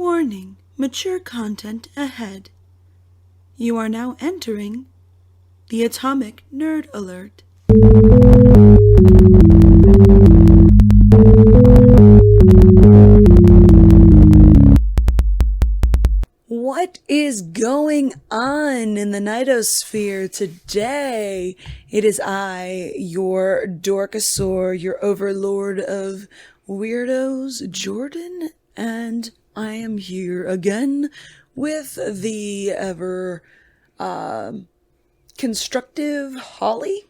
Warning, mature content ahead. You are now entering the Atomic Nerd Alert. What is going on in the Nightosphere today? It is I, your Dorkasaur, your overlord of weirdos, Jordan, and I am here again with the ever constructive Holly.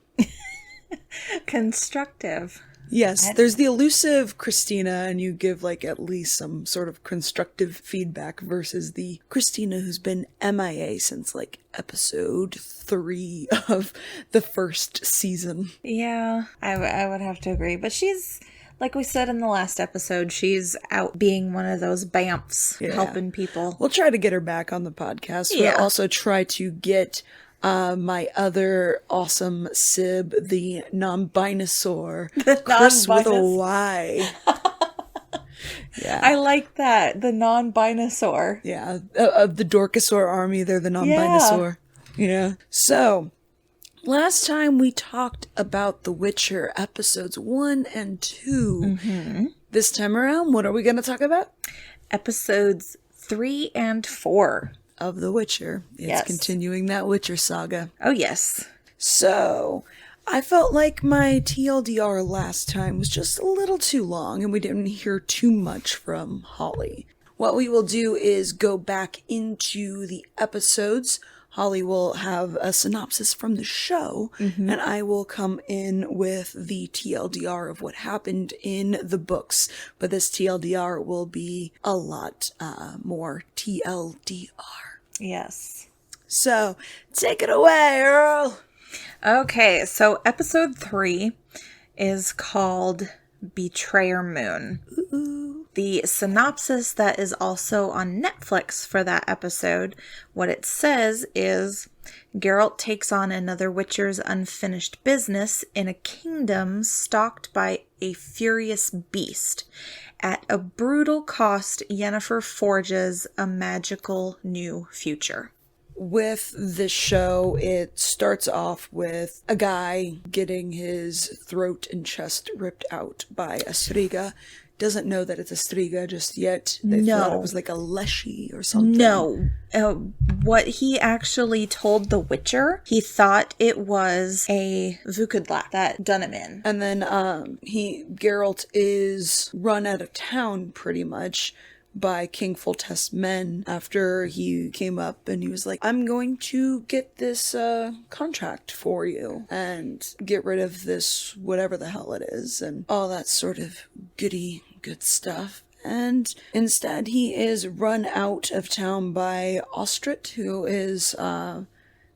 Constructive. Yes, there's the elusive Christina, and you give like at least some sort of constructive feedback versus the Christina who's been MIA since like episode 3 of the first season. Yeah, I would have to agree. But she's, like we said in the last episode, she's out being one of those BAMFs, helping people. We'll try to get her back on the podcast. Yeah. We'll also try to get my other awesome sib, the non-binosaur, Chris with a Y. Yeah, I like that. The non-binosaur. Yeah, of the Dorkasaur army, they're the non-binosaur. Yeah. So, last time we talked about The Witcher episodes 1 and 2. Mm-hmm. This time around, what are we going to talk about? Episodes 3 and 4. Of The Witcher. It's continuing that Witcher saga. Oh, yes. So, I felt like my TLDR last time was just a little too long and we didn't hear too much from Holly. What we will do is go back into the episodes. Holly will have a synopsis from the show, and I will come in with the TLDR of what happened in the books. But this TLDR will be a lot more TLDR. Yes. So, take it away, Earl! Okay, so episode 3 is called Betrayer Moon. Ooh. The synopsis that is also on Netflix for that episode, what it says is, Geralt takes on another Witcher's unfinished business in a kingdom stalked by a furious beast. At a brutal cost, Yennefer forges a magical new future. With this show, it starts off with a guy getting his throat and chest ripped out by a striga. Doesn't know that it's a striga just yet. They thought it was like a leshy or something. No. What he actually told the Witcher, he thought it was a Vukadlak that done him in. And then Geralt is run out of town pretty much by King Foltest's men after he came up and he was like, I'm going to get this contract for you and get rid of this whatever the hell it is and all that sort of good stuff. And instead he is run out of town by Ostrit, who is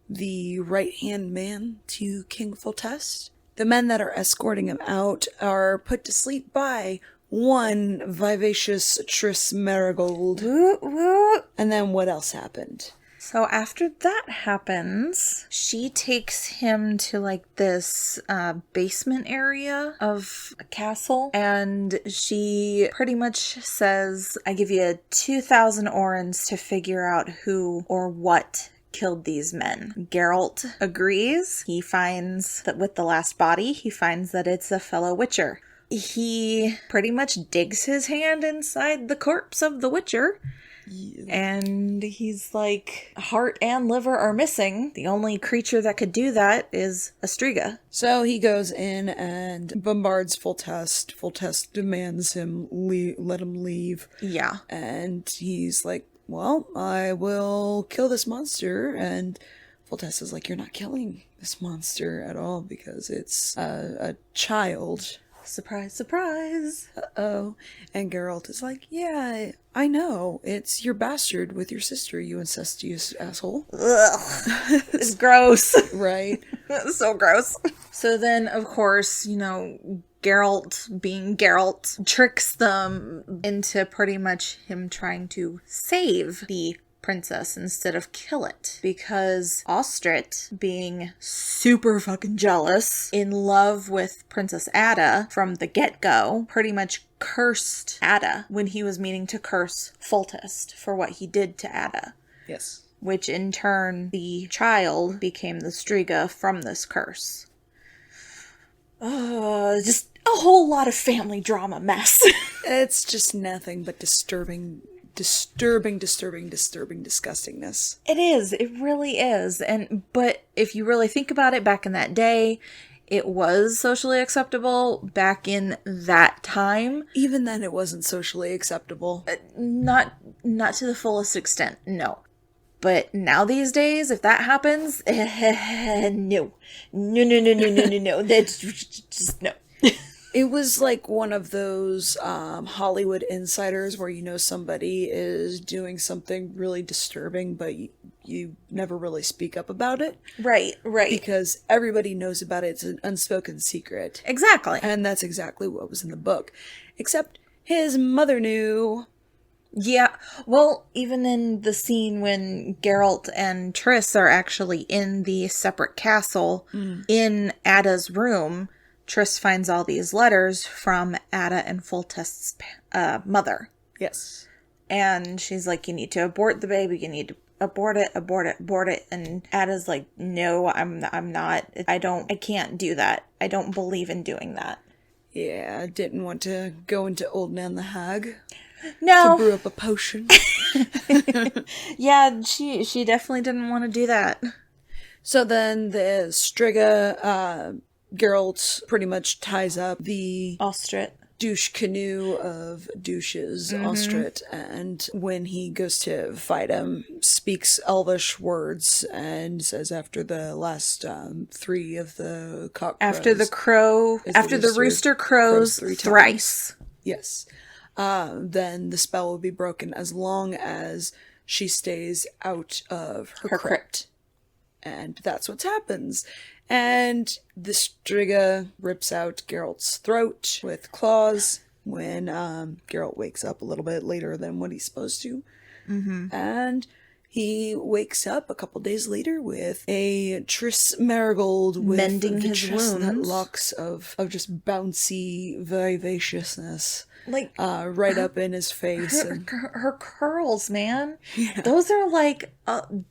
the right-hand man to King Foltest. The men that are escorting him out are put to sleep by one vivacious Triss Marigold. And then what else happened? So after that happens, she takes him to like this basement area of a castle, and she pretty much says, I give you 2,000 orens to figure out who or what killed these men. Geralt agrees. He finds that with the last body, he finds that it's a fellow Witcher. He pretty much digs his hand inside the corpse of the Witcher. Yeah. And he's like, heart and liver are missing. The only creature that could do that is a striga. So he goes in and bombards Foltest. Foltest demands him let him leave. Yeah. And he's like, well, I will kill this monster. And Foltest is like, you're not killing this monster at all because it's a child. Surprise, surprise. Uh-oh. And Geralt is like, yeah, I know. It's your bastard with your sister, you incestuous asshole. Ugh. It's gross. Right. It's so gross. So then, of course, Geralt, being Geralt, tricks them into pretty much him trying to save the princess instead of kill it. Because Ostrit, being super fucking jealous, in love with Princess Ada from the get-go, pretty much cursed Ada when he was meaning to curse Foltest for what he did to Ada. Yes. Which in turn, the child became the Striga from this curse. Just a whole lot of family drama mess. It's just nothing but disturbing disgustingness. It is. It really is. But if you really think about it, back in that day, it was socially acceptable back in that time. Even then, it wasn't socially acceptable. Not to the fullest extent, no. But now these days, if that happens, no. That's just no. It was like one of those Hollywood insiders where you know somebody is doing something really disturbing, but you never really speak up about it. Right. Because everybody knows about it. It's an unspoken secret. Exactly. And that's exactly what was in the book. Except his mother knew. Yeah, well, even in the scene when Geralt and Triss are actually in the separate castle, in Ada's room, Triss finds all these letters from Ada and Foltest's mother. Yes. And she's like, you need to abort the baby, you need to abort it. And Ada's like, no, I'm not, I can't do that. I don't believe in doing that. Yeah, I didn't want to go into Old Nan the Hag. No. To brew up a potion. Yeah, she definitely didn't want to do that. So then the Striga, Geralt pretty much ties up the Ostrit. douche canoe of douches, Ostrit, and when he goes to fight him, speaks Elvish words and says after the last 3 of the cock crows. After the rooster crows thrice. Yes. Then the spell will be broken as long as she stays out of her crypt. And that's what happens. And the Striga rips out Geralt's throat with claws when Geralt wakes up a little bit later than what he's supposed to. And he wakes up a couple days later with a Triss Marigold with mending the his chestnut wounds. locks of just bouncy vivaciousness. Like right up in his face. Her curls, man. Yeah. Those are like,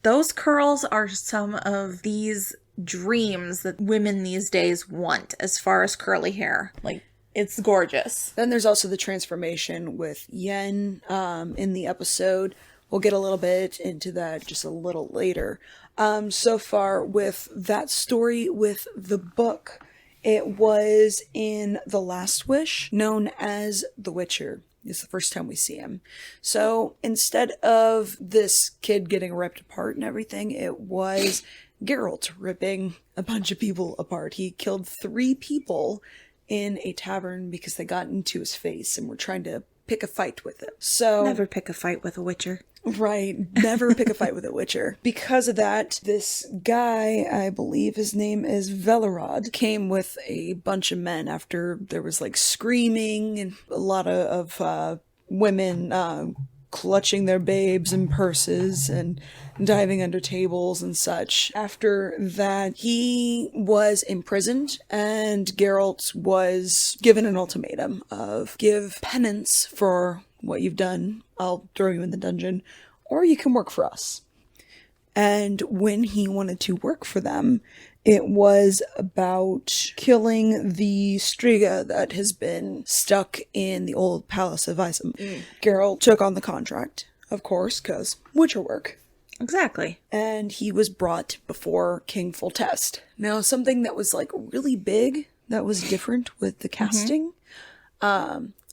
those curls are some of these dreams that women these days want as far as curly hair. Like, it's gorgeous. Then there's also the transformation with Yen in the episode. We'll get a little bit into that just a little later. So far with that story with the book, it was in The Last Wish, known as The Witcher. It's the first time we see him. So instead of this kid getting ripped apart and everything, it was Geralt ripping a bunch of people apart. He killed 3 people in a tavern because they got into his face and were trying to pick a fight with him. So never pick a fight with a Witcher. Right. Never pick a fight with a Witcher. Because of that, this guy, I believe his name is Velerod, came with a bunch of men after there was like screaming and a lot of women clutching their babes and purses and diving under tables and such. After that, he was imprisoned and Geralt was given an ultimatum of give penance for what you've done. I'll throw you in the dungeon, or you can work for us. And when he wanted to work for them, it was about killing the Striga that has been stuck in the old Palace of Isom. Geralt took on the contract, of course, because Witcher work. Exactly. And he was brought before King Foltest. Now, something that was like really big, that was different with the casting.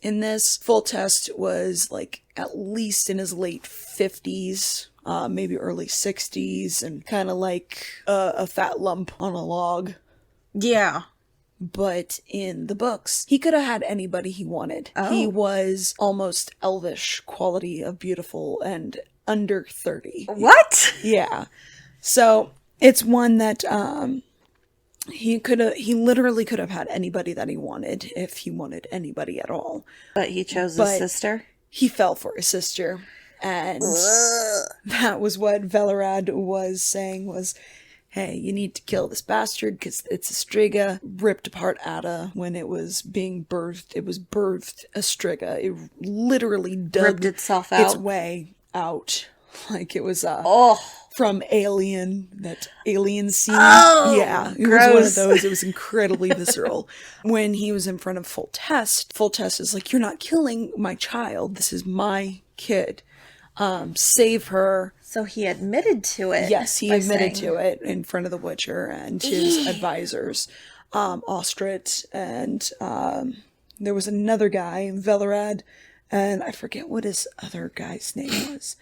In this, Foltest was like at least in his late 50s, maybe early 60s, and kind of like a fat lump on a log. Yeah. But in the books, he could have had anybody he wanted. Oh. He was almost elvish quality of beautiful and under 30. What? Yeah. So it's one that he literally could have had anybody that he wanted if he wanted anybody at all. But he chose his sister? He fell for his sister. And that was what Velarad was saying was, hey, you need to kill this bastard because it's a Striga. Ripped apart Ada when it was being birthed. It was birthed a Striga. It literally dug ripped itself out. its way out. Like it was from Alien, that alien scene. Oh, yeah, it gross. was one of those. It was incredibly visceral. When he was in front of Foltest is like, you're not killing my child. This is my kid. Save her. So he admitted to it. Yes, he admitted to it in front of the Witcher and his advisors, Ostrit, and there was another guy, Velarad, and I forget what his other guy's name was.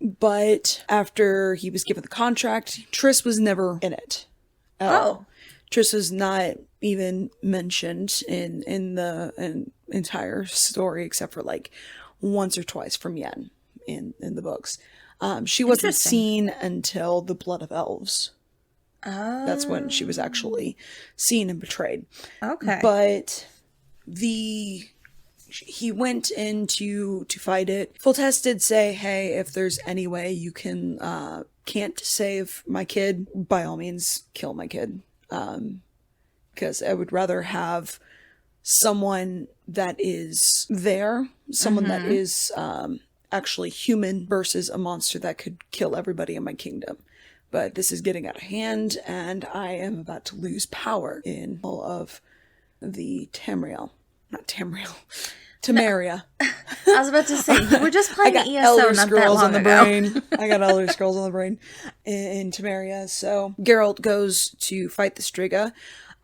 But after he was given the contract, Triss was never in it. Triss was not even mentioned in the entire story except for like once or twice from Yen in the books. She wasn't seen until the Blood of Elves. That's when she was actually seen and betrayed. Okay. But he went in to fight it. Foltest did say, hey, if there's any way you can't save my kid, by all means, kill my kid. Because I would rather have someone that is there, someone that is actually human versus a monster that could kill everybody in my kingdom. But this is getting out of hand, and I am about to lose power in all of the Tamriel. Not Tamriel. Tamaria. I was about to say, you were just playing ESO Elder not Scrolls that long on the ago. brain. I got Elder Scrolls on the brain in Tamaria. So Geralt goes to fight the Striga.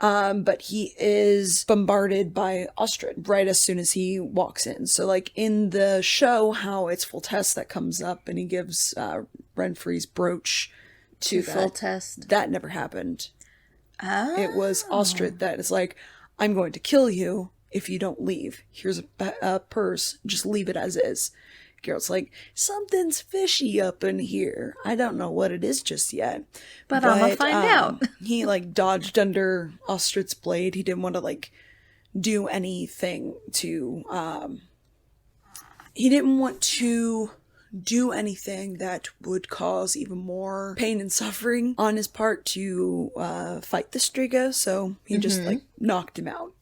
But he is bombarded by Ostrid right as soon as he walks in. So, like, in the show, how it's Foltest that comes up and he gives Renfri's brooch to Foltest. That never happened. Oh. It was Ostrid that is like, I'm going to kill you if you don't leave. Here's a purse. Just leave it as is. Geralt's like, something's fishy up in here. I don't know what it is just yet. But I'm gonna find out. He, like, dodged under Ostrid's blade. He didn't want to, like, do anything to, he didn't want to do anything that would cause even more pain and suffering on his part to fight the Striga, so he just, like, knocked him out.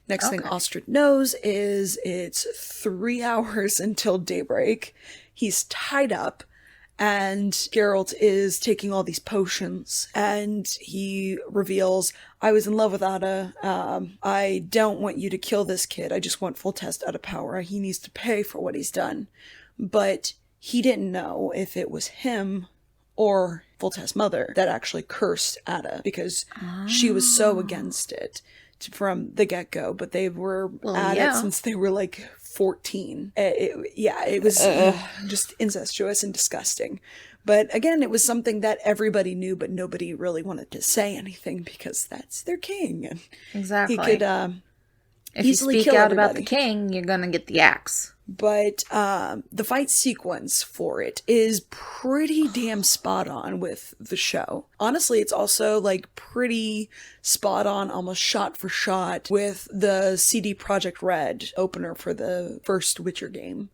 Next thing Ostrid knows is it's 3 hours until daybreak. He's tied up, and Geralt is taking all these potions, and he reveals, I was in love with Ada. I don't want you to kill this kid. I just want Foltest out of power. He needs to pay for what he's done. But he didn't know if it was him or Foltest's mother that actually cursed Ada, because she was so against it from the get-go, but they were it since they were like 14. It was just incestuous and disgusting. But again, it was something that everybody knew, but nobody really wanted to say anything because that's their king. And exactly. He could if you easily speak kill out everybody. about the king, you're gonna get the axe. But the fight sequence for it is pretty damn spot on with the show. Honestly, it's also like pretty spot on, almost shot for shot with the CD Projekt Red opener for the first Witcher game.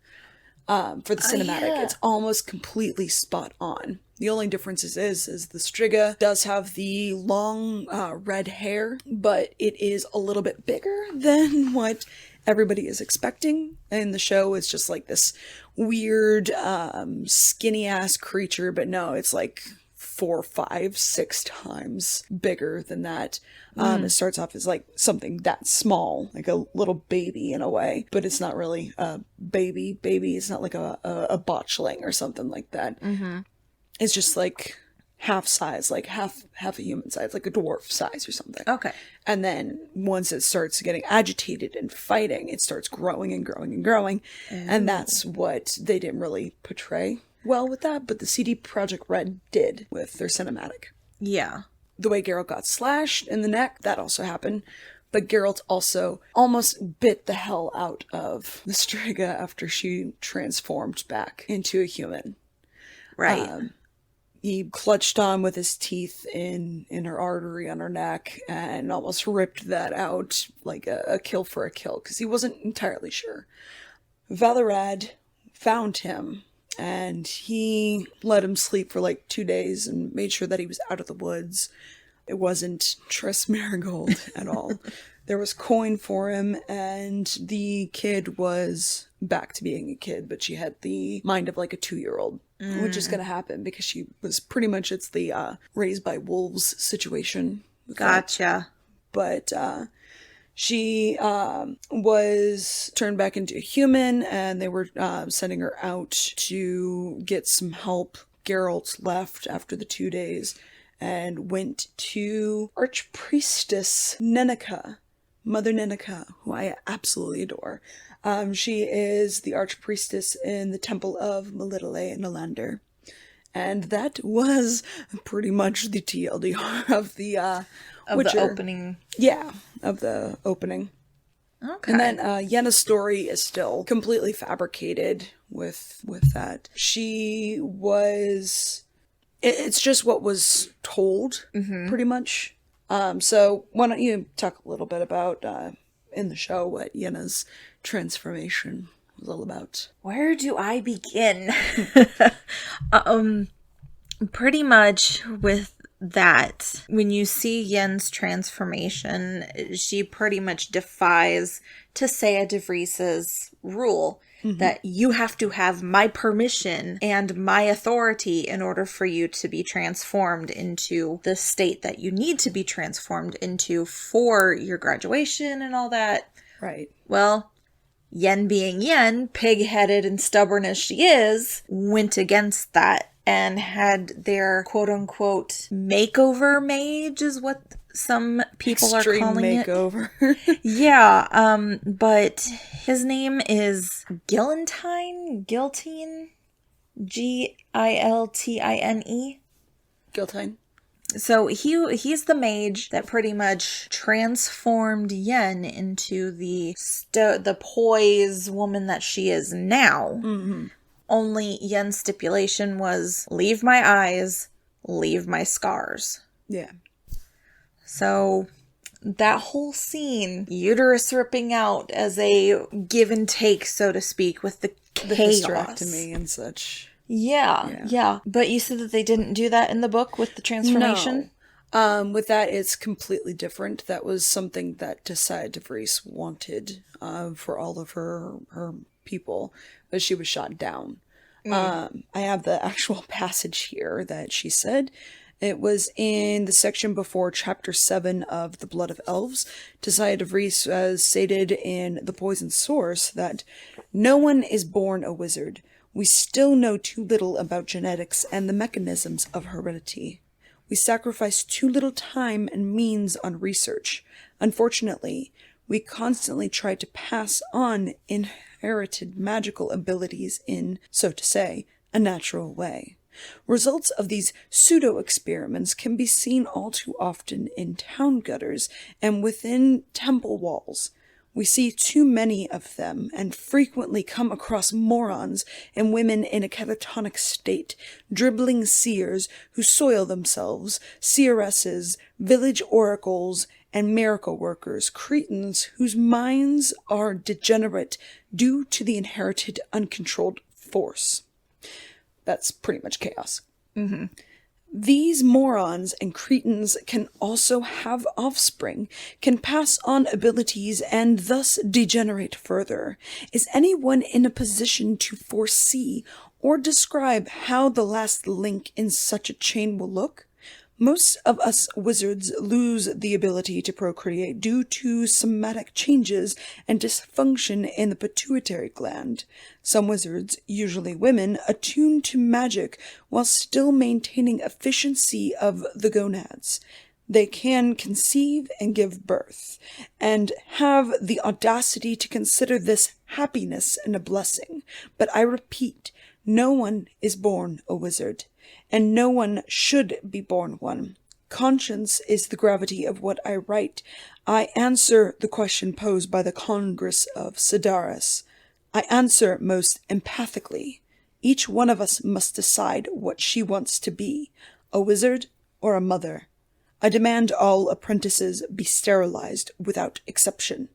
For the cinematic, it's almost completely spot on. The only difference is the Striga does have the long red hair, but it is a little bit bigger than what everybody is expecting. In the show, it's just like this weird, skinny ass creature, but no, it's like 4, 5, 6 times bigger than that. It starts off as like something that small, like a little baby in a way, but it's not really a baby. It's not like a botchling or something like that. It's just like half size, like half a human size, like a dwarf size or something. Okay. And then once it starts getting agitated and fighting, it starts growing and growing and growing. And that's what they didn't really portray well with that, but the CD Projekt Red did with their cinematic. Yeah. The way Geralt got slashed in the neck, that also happened. But Geralt also almost bit the hell out of the Striga after she transformed back into a human. Right. He clutched on with his teeth in her artery on her neck and almost ripped that out like a kill for a kill, because he wasn't entirely sure. Velarad found him. And he let him sleep for like 2 days and made sure that he was out of the woods. It wasn't Tress Marigold at all. There was coin for him, and the kid was back to being a kid, but she had the mind of like a 2-year-old, which is going to happen because she was pretty much, it's the raised by wolves situation. Gotcha. But she was turned back into a human, and they were sending her out to get some help. Geralt left after the 2 days and went to Archpriestess Neneka, Mother Neneka, who I absolutely adore. She is the Archpriestess in the Temple of Melitele in Nalander. And that was pretty much the TLDR of the Witcher. The opening. Yeah, of the opening. Okay. And then Yenna's story is still completely fabricated with that. She was... It's just what was told, pretty much. So why don't you talk a little bit about, in the show, what Yenna's transformation was all about? Where do I begin? Pretty much with that, when you see Yen's transformation, she pretty much defies Tissaia de Vries's rule that you have to have my permission and my authority in order for you to be transformed into the state that you need to be transformed into for your graduation and all that. Right. Well, Yen being Yen, pig-headed and stubborn as she is, went against that and had their quote-unquote makeover mage is what some people Extreme are calling makeover. it. Yeah, but his name is Giltine? Giltine? Giltine. So he's the mage that pretty much transformed Yen into the poise woman that she is now. Mm-hmm. Only Yen's stipulation was, leave my eyes, leave my scars. Yeah. So that whole scene, uterus ripping out as a give and take, so to speak, with the chaos. Hysterectomy and such. Yeah. But you said that they didn't do that in the book with the transformation? No. With that, it's completely different. That was something that Tissaia de Vries wanted for all of her people, but she was shot down. I have the actual passage here that she said. It was in the section before Chapter 7 of The Blood of Elves. Tissaia de Vries stated in The Poisoned Source that no one is born a wizard. We still know too little about genetics and the mechanisms of heredity. We sacrifice too little time and means on research. Unfortunately, we constantly try to pass on inherited magical abilities in, so to say, a natural way. Results of these pseudo-experiments can be seen all too often in town gutters and within temple walls. We see too many of them and frequently come across morons and women in a catatonic state, dribbling seers who soil themselves, seeresses, village oracles, and miracle workers, cretins whose minds are degenerate due to the inherited uncontrolled force. That's pretty much chaos. Mm-hmm. These morons and cretins can also have offspring, can pass on abilities, and thus degenerate further. Is anyone in a position to foresee or describe how the last link in such a chain will look? Most of us wizards lose the ability to procreate due to somatic changes and dysfunction in the pituitary gland. Some wizards, usually women, attune to magic while still maintaining efficiency of the gonads. They can conceive and give birth, and have the audacity to consider this happiness and a blessing. But I repeat, no one is born a wizard. And no one should be born one. Conscience is the gravity of what I write. I answer the question posed by the Congress of Sidaris. I answer most empathically. Each one of us must decide what she wants to be, a wizard or a mother. I demand all apprentices be sterilized without exception.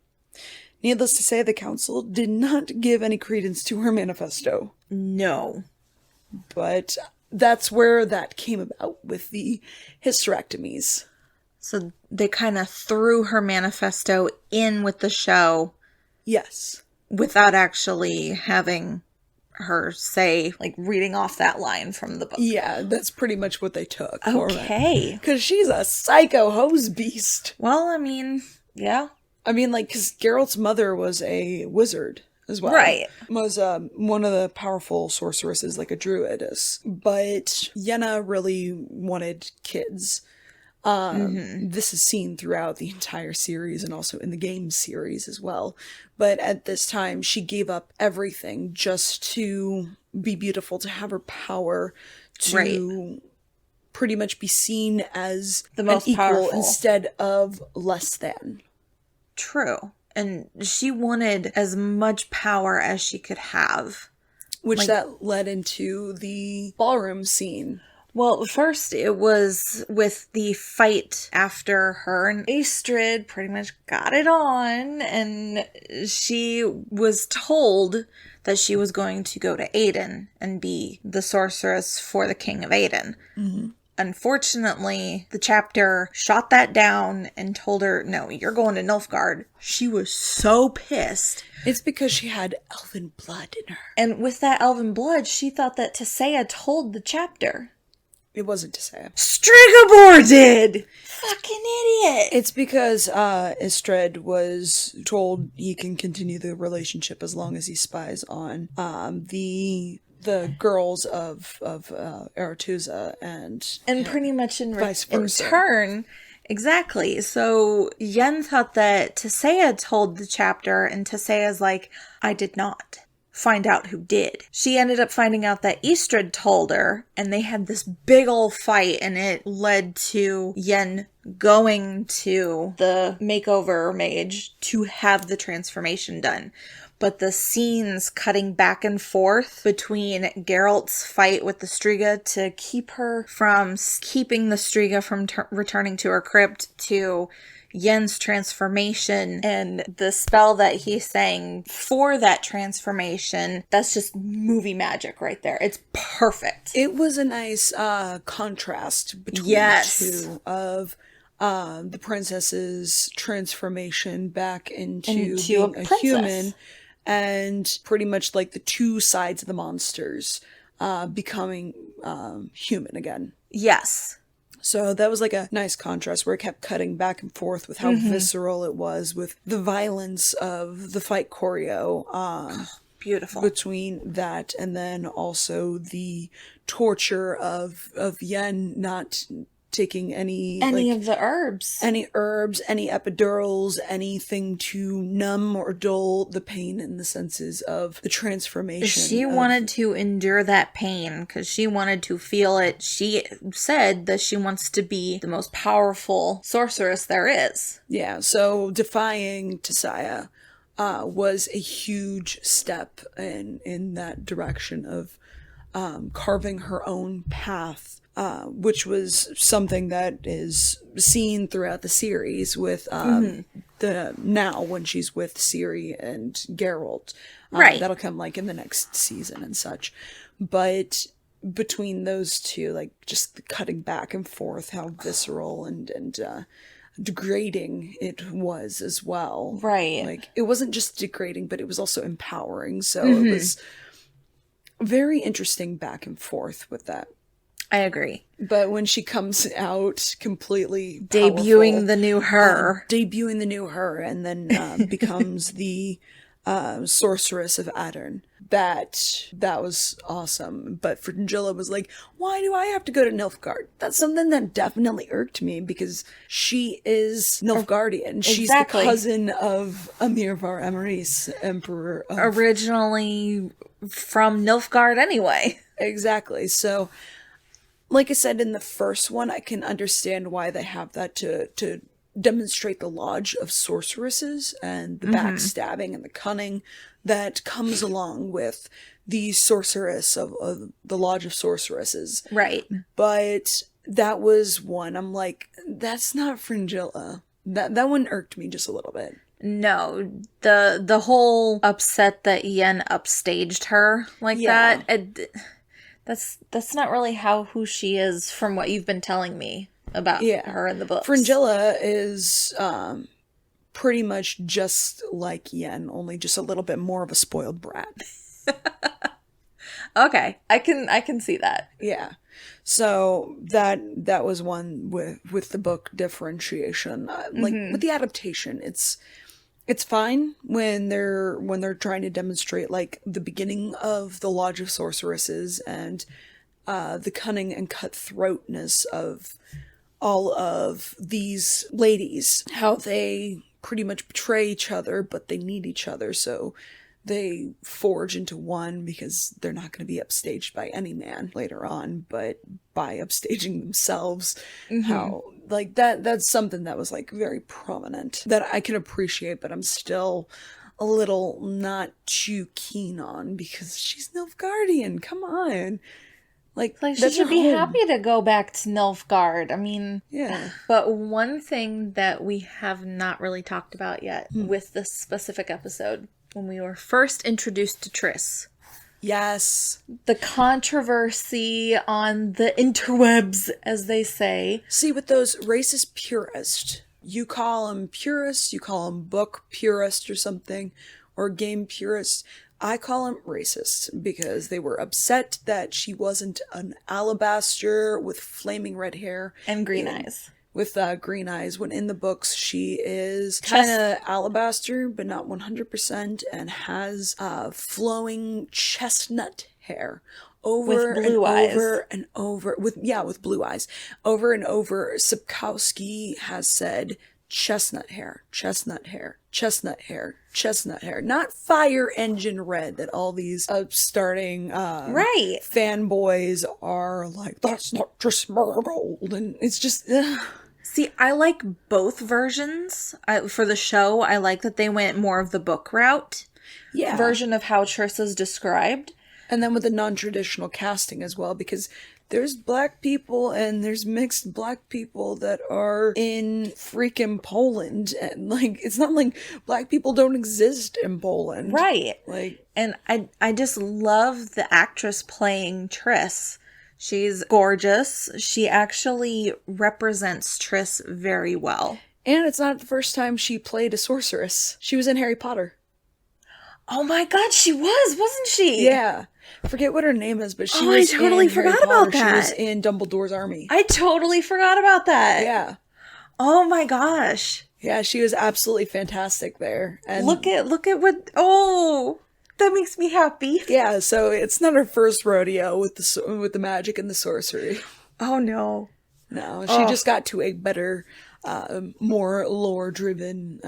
Needless to say, the council did not give any credence to her manifesto. No. But that's where that came about with the hysterectomies. So they kind of threw her manifesto in with the show. Yes. Without actually having her say, like, reading off that line from the book. Yeah, that's pretty much what they took. Okay. Because she's a psycho hose beast. Well, I mean, yeah. I mean, like, because Geralt's mother was a wizard as well. Right. Was one of the powerful sorceresses, like a druidess. But Yenna really wanted kids. This is seen throughout the entire series and also in the game series as well. But at this time, she gave up everything just to be beautiful, to have her power, to pretty much be seen as the most an equal powerful instead of less than. True. And she wanted as much power as she could have. Which that led into the ballroom scene. Well, first it was with the fight after her and Astrid pretty much got it on, and she was told that she was going to go to Aden and be the sorceress for the King of Aden. Mm-hmm. Unfortunately, the chapter shot that down and told her, no, you're going to Nilfgaard. She was so pissed. It's because she had elven blood in her. And with that elven blood, she thought that Tissaia told the chapter. It wasn't Tissaia. Strigobor did! Fucking idiot! It's because Istred was told he can continue the relationship as long as he spies on the girls of Aretuza and pretty much in vice versa. In turn, exactly. So Yen thought that Tissaia told the chapter, and Tissaia's like, I did not. Find out who did. She ended up finding out that Istrid told her, and they had this big old fight, and it led to Yen going to the makeover mage to have the transformation done. But the scenes cutting back and forth between Geralt's fight with the Striga to keep her from keeping the Striga from returning to her crypt, to Yen's transformation and the spell that he's saying for that transformation, that's just movie magic right there. It's perfect. It was a nice contrast between the two of the princess's transformation back into being a human, and pretty much like the two sides of the monsters becoming human again. Yes. So that was like a nice contrast where it kept cutting back and forth with how visceral it was, with the violence of the fight choreo. Beautiful. Between that and then also the torture of Yen not taking any of the herbs. Any epidurals, anything to numb or dull the pain in the senses of the transformation. She wanted to endure that pain because she wanted to feel it. She said that she wants to be the most powerful sorceress there is. Yeah, so defying Tissaia was a huge step in that direction of carving her own path. Which was something that is seen throughout the series with the now when she's with Ciri and Geralt. Right. That'll come like in the next season and such. But between those two, like just the cutting back and forth, how visceral and degrading it was as well. Right. Like it wasn't just degrading, but it was also empowering. So it was very interesting back and forth with that. I agree. But when she comes out completely debuting the new her. And then becomes the sorceress of Adarn. That was awesome. But Fringilla was like, why do I have to go to Nilfgaard? That's something that definitely irked me because she is Nilfgaardian. She's the cousin of Amir Var Emrys, Emperor of... Originally from Nilfgaard anyway. Exactly. So... like I said in the first one, I can understand why they have that to demonstrate the Lodge of Sorceresses and the backstabbing and the cunning that comes along with the sorceress of the Lodge of Sorceresses. Right. But that was one, I'm like, that's not Fringilla. That one irked me just a little bit. No, the whole upset that Yen upstaged her like Yeah. that. That's not really who she is from what you've been telling me about her in the books. Fringilla is pretty much just like Yen, only just a little bit more of a spoiled brat. Okay, I can see that. Yeah. So that was one with the book differentiation. Like with the adaptation, it's fine when they're trying to demonstrate like the beginning of the Lodge of Sorceresses and the cunning and cutthroatness of all of these ladies, how they pretty much betray each other, but they need each other, so they forge into one because they're not going to be upstaged by any man later on, but by upstaging themselves. How, like, that's something that was, like, very prominent that I can appreciate, but I'm still a little not too keen on because she's Nilfgaardian. Come on. Like she should be happy to go back to Nilfgaard. I mean, yeah. But one thing that we have not really talked about yet with this specific episode, when we were first introduced to Triss. Yes. The controversy on the interwebs, as they say. See, with those racist purists, you call them purists, you call them book purists or something, or game purists. I call them racist because they were upset that she wasn't an alabaster with flaming red hair. And green eyes. With green eyes, when in the books she is kind of alabaster, but not 100%, and has flowing chestnut hair. Over with blue and eyes. Over and over, with blue eyes. Over and over, Sapkowski has said, chestnut hair, chestnut hair, chestnut hair, chestnut hair. Not fire engine red that all these upstarting fanboys are like, that's not just Marigold. And it's just... See, I like both versions. For the show, I like that they went more of the book route. Yeah. Version of how Triss is described. And then with the non-traditional casting as well, because there's black people and there's mixed black people that are in freaking Poland. And, like, it's not like black people don't exist in Poland. Right. Like, and I just love the actress playing Triss. She's gorgeous. She actually represents Triss very well. And it's not the first time she played a sorceress. She was in Harry Potter. Oh my god, she wasn't she? Yeah. I forget what her name is, but she was I totally forgot about that. She was in Dumbledore's army. I totally forgot about that. Yeah. Oh my gosh. Yeah, she was absolutely fantastic there. And look at what, that makes me happy. Yeah, so it's not her first rodeo with the magic and the sorcery. Oh no. No, she just got to a better, more lore-driven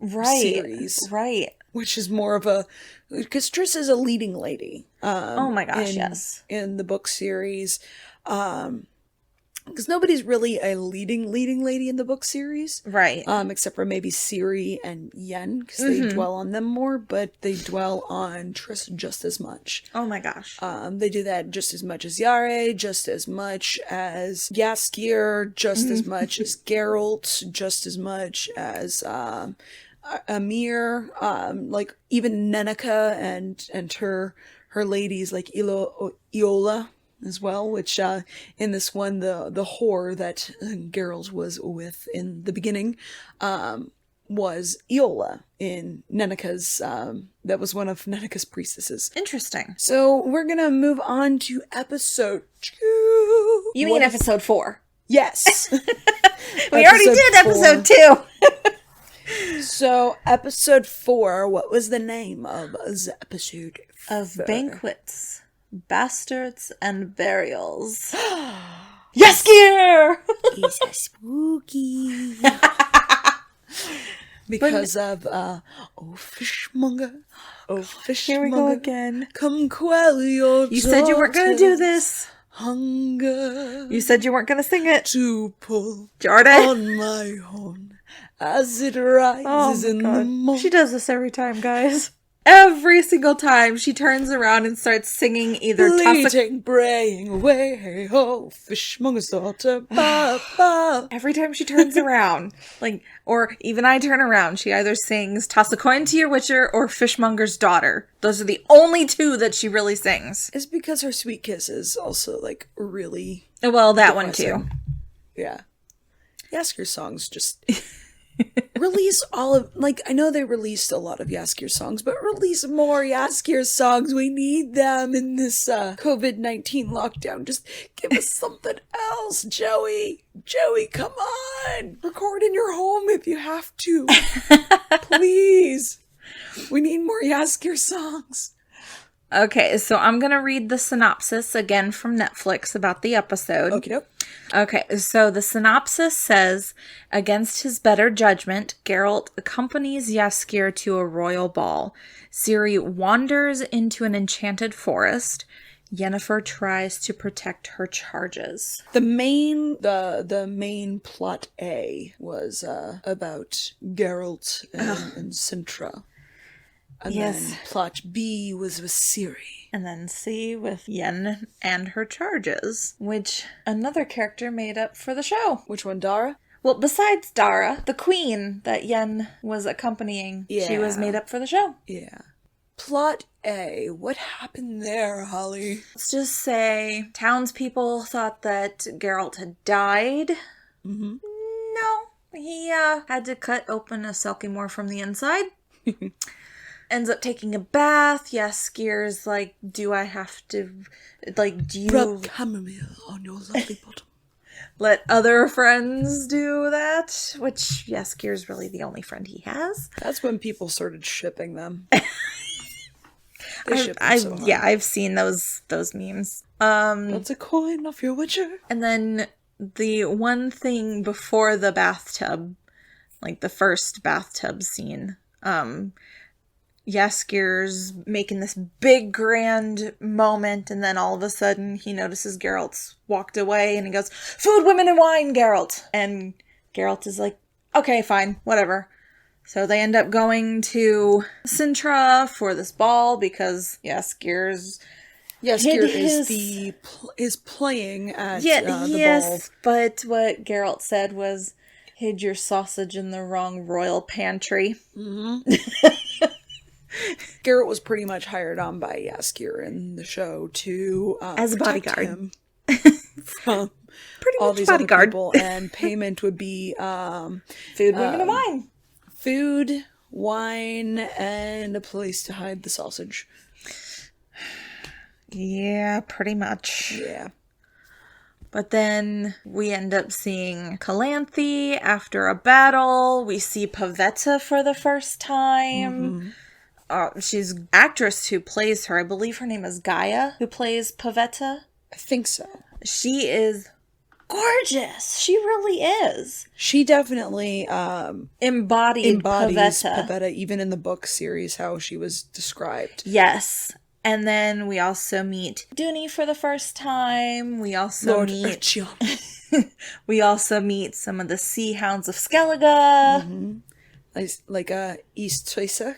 series. Right. Which is more of a... Because Triss is a leading lady. Oh my gosh, yes. In the book series. Because nobody's really a leading lady in the book series. Right. Except for maybe Ciri and Yen, because they dwell on them more, but they dwell on Triss just as much. Oh my gosh. They do that just as much as Yare, just as much as Yaskir, just as much as Geralt, just as much as Amir, like even Neneka and her ladies like Iola as well, which in this one the whore that Geralt was with in the beginning was Iola in Neneka's that was one of Neneka's priestesses. Interesting. So we're gonna move on to episode 2. You mean episode 4? Yes. We already did episode 2. So, episode 4, what was the name of the episode? Of Banquets, Bastards, and Burials. Yes, Gear! He's a spooky. Because of, fishmonger. Oh, fishmonger. Here we go again. Come quell your You said you weren't going to do this. Hunger. You said you weren't going to sing it. To pull Jordan. on my horn. As it rises in the morning. She does this every time, guys. Every single time she turns around and starts singing either Bleating, braying away, hey ho, fishmonger's daughter, ba ba. Every time she turns around, like, or even I turn around, she either sings Toss a Coin to Your Witcher or Fishmonger's Daughter. Those are the only two that she really sings. It's because her Sweet Kiss is also, like, really Well, that depressing. one too. Yeah. Yaskier songs just release all of, like, I know they released a lot of Yaskier songs, but release more Yaskier songs. We need them in this COVID-19 lockdown. Just give us something else, Joey. Joey, come on. Record in your home if you have to. Please. We need more Yaskier songs. Okay, so I'm going to read the synopsis again from Netflix about the episode. Okie doke. Okay, so the synopsis says, against his better judgment, Geralt accompanies Jaskier to a royal ball. Ciri wanders into an enchanted forest. Yennefer tries to protect her charges. The main plot A was about Geralt and Sintra. And then plot B was with Ciri. And then C with Yen and her charges, which another character made up for the show. Which one, Dara? Well, besides Dara, the queen that Yen was accompanying, she was made up for the show. Yeah. Plot A. What happened there, Holly? Let's just say townspeople thought that Geralt had died. Mm-hmm. No. He had to cut open a Selkie from the inside. Ends up taking a bath. Jaskier's like, do I have to, like, do you rub chamomile on your lovely bottom? Let other friends do that? Which Jaskier's really the only friend he has. That's when people started shipping them. They ship them so hard. Yeah, I've seen those memes. That's a coin off your witcher. And then the one thing before the bathtub, like the first bathtub scene, Jaskier's making this big grand moment, and then all of a sudden he notices Geralt's walked away, and he goes, "Food, women, and wine, Geralt!" And Geralt is like, okay, fine, whatever. So they end up going to Sintra for this ball, because Jaskier is playing at the ball. But what Geralt said was, hid your sausage in the wrong royal pantry. Mm-hmm. Geralt was pretty much hired on by Jaskier in the show to as a protect bodyguard him from pretty all much these bodyguard. other people, and payment would be food, women, and wine. Food, wine, and a place to hide the sausage. Yeah, pretty much. Yeah. But then we end up seeing Calanthe after a battle. We see Pavetta for the first time. Mm-hmm. She's actress who plays her. I believe her name is Gaia, who plays Pavetta. I think so. She is gorgeous. She really is. She definitely embodies Pavetta, even in the book series, how she was described. Yes. And then we also meet Dooney for the first time. We also meet some of the Sea Hounds of Skellige. Mm-hmm. Like East Twisach.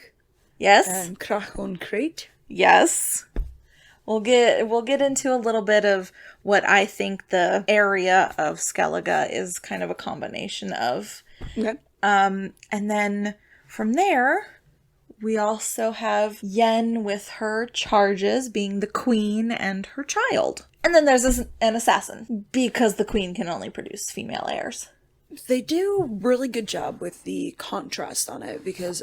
Yes. And Crachon Crate. Yes. We'll get into a little bit of what I think the area of Skellige is kind of a combination of. Okay. And then from there, we also have Yen with her charges, being the queen and her child. And then there's an assassin, because the queen can only produce female heirs. They do a really good job with the contrast on it, because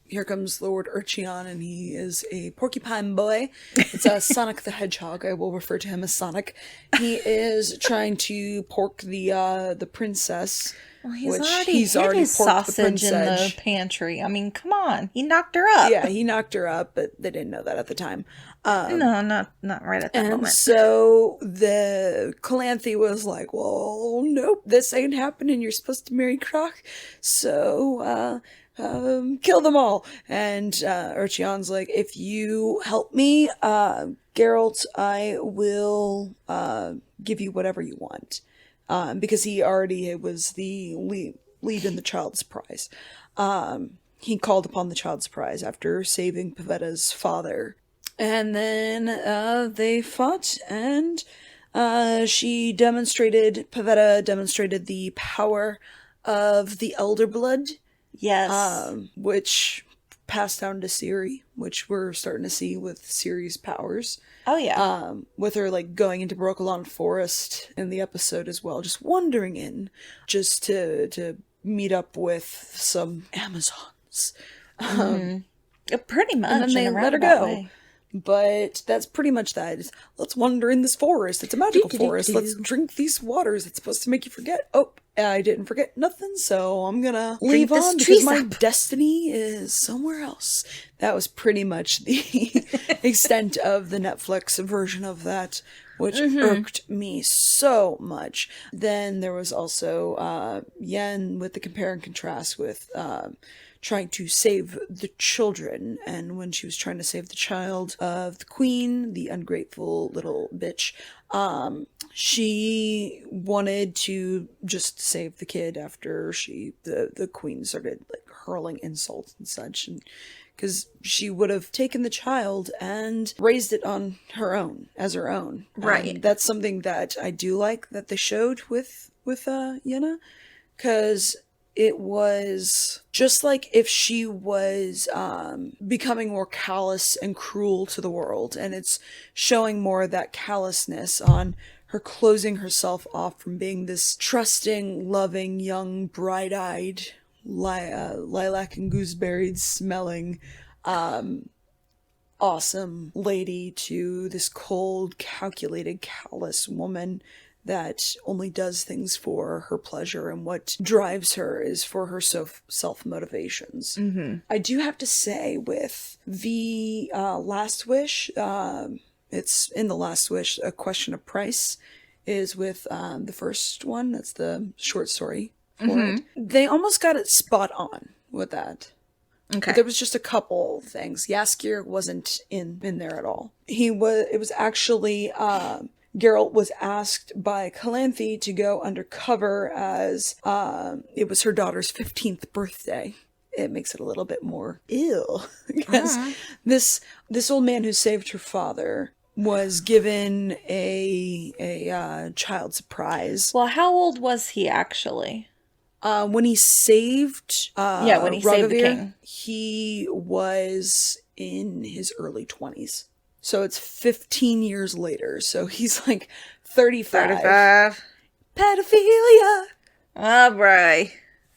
here comes Lord Urcheon, and he is a porcupine boy. It's Sonic the Hedgehog. I will refer to him as Sonic. He is trying to pork the princess. Well, he's already his sausage in the pantry. I mean, come on. He knocked her up. Yeah, he knocked her up, but they didn't know that at the time. No, not right at that moment. So the Calanthe was like, well, nope, this ain't happening. You're supposed to marry Croc. So, kill them all. And Urcheon's like, if you help me, Geralt, I will give you whatever you want. Because he already was the lead in the Child's Prize. he called upon the child surprise after saving Pavetta's father. And then they fought, and Pavetta demonstrated the power of the Elder Blood. Yes. Which passed down to Ciri, which we're starting to see with Ciri's powers. Oh, yeah. With her, like, going into Brokilon Forest in the episode as well, just wandering in, just to meet up with some Amazons. Pretty much. And then they let her go. But that's pretty much that. It's, let's wander in this forest. It's a magical forest. Let's drink these waters. It's supposed to make you forget. Oh, I didn't forget nothing, so I'm gonna leave on because my destiny is somewhere else. That was pretty much the extent of the Netflix version of that, which irked me so much. Then there was also Yen with the compare and contrast with trying to save the children, and when she was trying to save the child of the queen, the ungrateful little bitch, she wanted to just save the kid after the queen started like hurling insults and such, and because she would have taken the child and raised it on her own as her own. Right. That's something that I do like that they showed with Yenna, because it was just like if she was becoming more callous and cruel to the world, and it's showing more of that callousness on her closing herself off from being this trusting, loving, young, bright-eyed, lilac and gooseberry smelling awesome lady to this cold, calculated, callous woman that only does things for her pleasure, and what drives her is for her self-motivations. I do have to say, with the Last Wish, it's in the Last Wish, A Question of Price is with the first one, that's the short story for it. They almost got it spot on with that. Okay. But there was just a couple things. Jaskier wasn't in there at all. It was actually Geralt was asked by Calanthe to go undercover as it was her daughter's 15th birthday. It makes it a little bit more ill. Because this old man who saved her father was given a child surprise. Well, how old was he actually? When he saved when he saved the king, he was in his early 20s. So it's 15 years later. So he's like 35. Pedophilia! Oh, boy.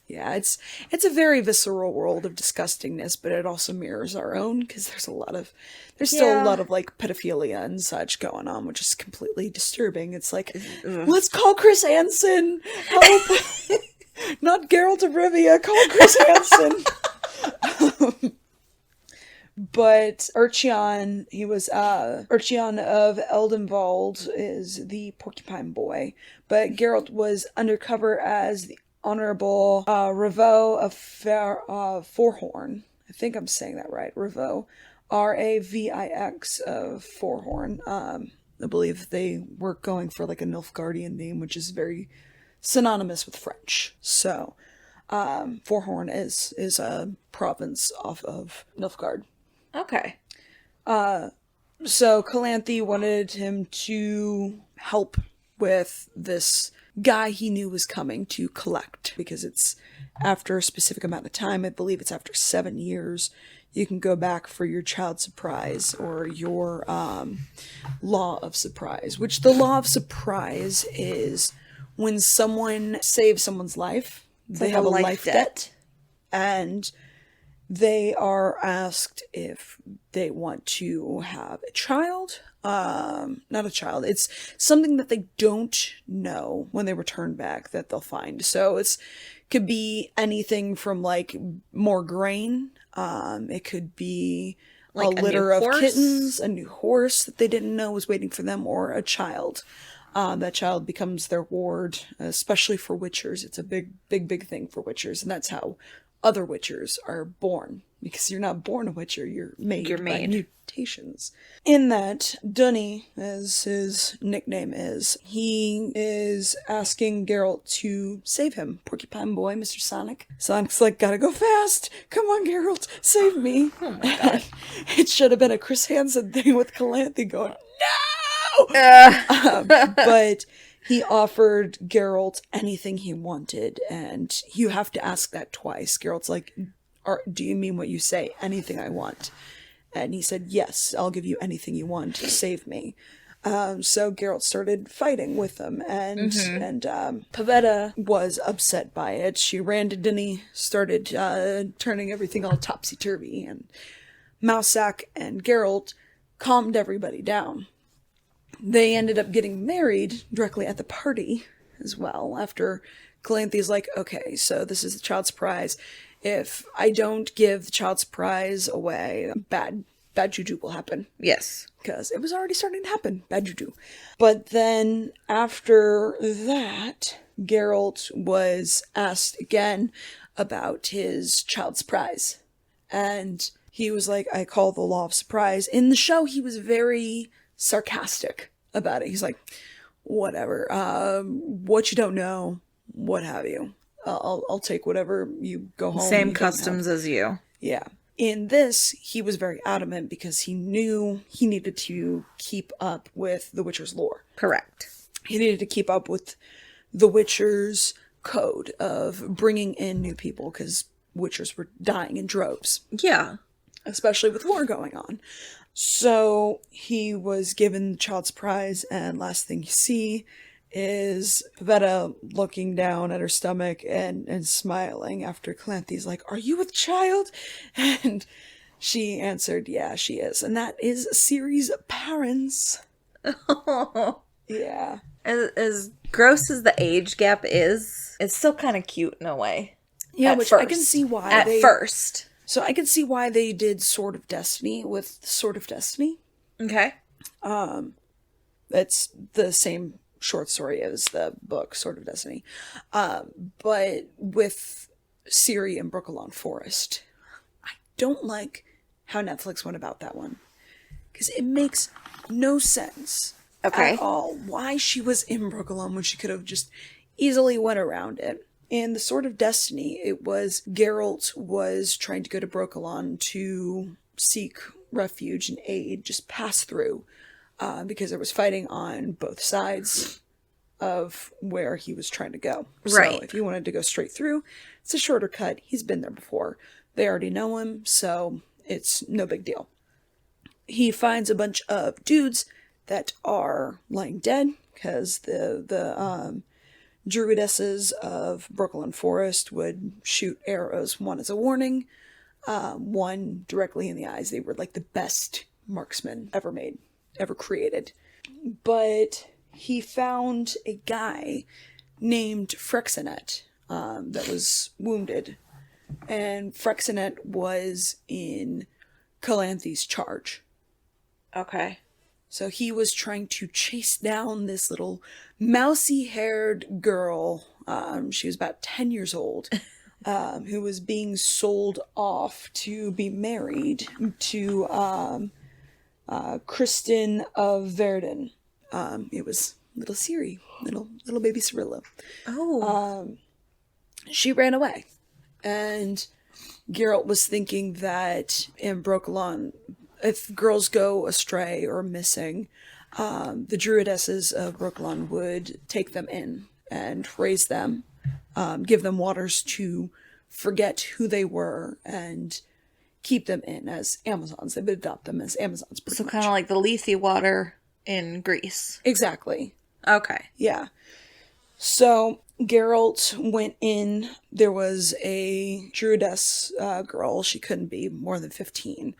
Yeah, it's a very visceral world of disgustingness, but it also mirrors our own, because there's still a lot of like pedophilia and such going on, which is completely disturbing. It's like, let's call Chris Hansen! Help! Not Geralt of Rivia, call Chris Hansen! But Urcheon, he was, Urcheon of Eldenwald is the porcupine boy, but Geralt was undercover as the Honorable Ravo of Forhorn. I think I'm saying that right. Ravo. Ravix of Forhorn. I believe they were going for like a Nilfgaardian name, which is very synonymous with French. So, Forhorn is a province off of Nilfgaard. Okay. So Calanthe wanted him to help with this guy he knew was coming to collect, because it's after a specific amount of time. I believe it's after 7 years. You can go back for your child surprise or your law of surprise, which the law of surprise is when someone saves someone's life, they have a life debt, and they are asked if they want to have a child. Not a child. It's something that they don't know when they return back that they'll find. So could be anything from like more grain. It could be like a litter of kittens, a new horse that they didn't know was waiting for them, or a child. That child becomes their ward, especially for witchers. It's a big thing for witchers, and that's how other witchers are born, because you're not born a Witcher, you're made. By mutations. In that, Dunny, as his nickname is, he is asking Geralt to save him. Porcupine Boy, Mr. Sonic. Sonic's like, gotta go fast! Come on, Geralt, save me! Oh my god. It should have been a Chris Hansen thing with Calanthe going, no! But he offered Geralt anything he wanted, and you have to ask that twice. Geralt's like, do you mean what you say? Anything I want. And he said, yes, I'll give you anything you want to save me. So Geralt started fighting with them, and Pavetta was upset by it. She ran to Dinny, started turning everything all topsy-turvy, and Mousak and Geralt calmed everybody down. They ended up getting married directly at the party as well, after Calanthe's like, okay, so this is the child's prize. If I don't give the child's prize away, bad juju will happen. Yes. Because it was already starting to happen. Bad juju. But then after that, Geralt was asked again about his child's prize. And he was like, I call the law of surprise. In the show, he was very sarcastic about it. He's like, whatever. What you don't know, what have you. I'll take whatever you go home. Same customs as you. Yeah. In this, he was very adamant because he knew he needed to keep up with The Witcher's lore. Correct. He needed to keep up with The Witcher's code of bringing in new people because Witchers were dying in droves. Yeah. Especially with war going on. So he was given the child's prize, and last thing you see is Pavetta looking down at her stomach and smiling after Calanthe's like, are you with child? And she answered, yeah, she is. And that is Ciri's parents. Yeah. As gross as the age gap is, it's still kind of cute in a way. Yeah, at which first. I can see why. At first. So I can see why they did Sword of Destiny with Sword of Destiny. Okay. It's the same short story as the book Sword of Destiny, but with Ciri and Brooklyn Forest. I don't like how Netflix went about that one because it makes no sense at all why she was in Brooklyn when she could have just easily went around it. In the Sword of Destiny, it was Geralt was trying to go to Brooklyn to seek refuge and aid, just pass through. Because there was fighting on both sides of where he was trying to go. Right. So if you wanted to go straight through, it's a shorter cut. He's been there before. They already know him, so it's no big deal. He finds a bunch of dudes that are lying dead, because the druidesses of Brooklyn Forest would shoot arrows, one as a warning, one directly in the eyes. They were like the best marksmen ever made. Ever created. But he found a guy named Frexinet that was wounded. And Frexinet was in Calanthe's charge. Okay. So he was trying to chase down this little mousy-haired girl. She was about 10 years old. Who was being sold off to be married to Kristen of Verdun. It was little Ciri, little baby Cirilla. Oh. She ran away, and Geralt was thinking that in Brooklyn, if girls go astray or missing, the druidesses of Brooklyn would take them in and raise them, give them waters to forget who they were, and keep them in as Amazons. They would adopt them as Amazons. So kind of like the Lethe water in Greece. Exactly. Okay. Yeah. So Geralt went in. There was a druidess girl. She couldn't be more than 15